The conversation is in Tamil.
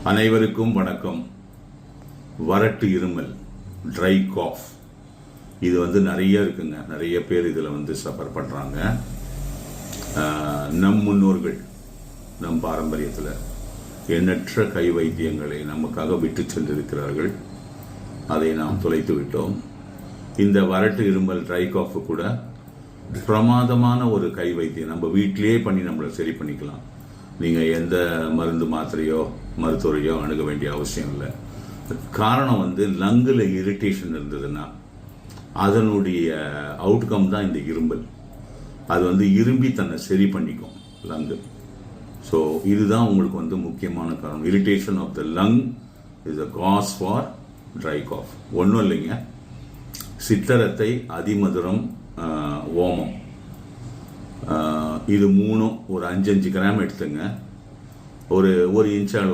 அனைவருக்கும் வணக்கம். வறட்டு இருமல், ட்ரை காஃப், இது நிறைய இருக்குங்க. நிறைய பேர் இதில் சஃபர் பண்ணுறாங்க. நம் முன்னோர்கள் நம் பாரம்பரியத்தில் எண்ணற்ற கை வைத்தியங்களை நமக்காக விட்டு சென்றிருக்கிறார்கள். அதை நாம் தொலைத்து விட்டோம். இந்த வறட்டு இருமல், ட்ரை காஃப் கூட பிரமாதமான ஒரு கை வைத்தியம். நம்ம வீட்டிலேயே பண்ணி நம்மளை சரி பண்ணிக்கலாம். நீங்கள் எந்த மருந்து மாத்திரையோ மருத்துவரையோ அணுக வேண்டிய அவசியம் இல்லை. காரணம் லங்கில் இரிட்டேஷன் இருந்ததுன்னா அதனுடைய அவுட்கம் தான் இந்த இரும்பல். அது இரும்பி தன்னை சரி பண்ணிக்கும் லங்கு. ஸோ இதுதான் உங்களுக்கு முக்கியமான காரணம். Irritation of the lung is a cause for dry cough. ஒன்றும் இல்லைங்க, சித்தரத்தை, அதிமதுரம், ஓமம், இது மூணும் ஒரு 5 கிராம் எடுத்துங்க. ஒரு இன்ச் அளவு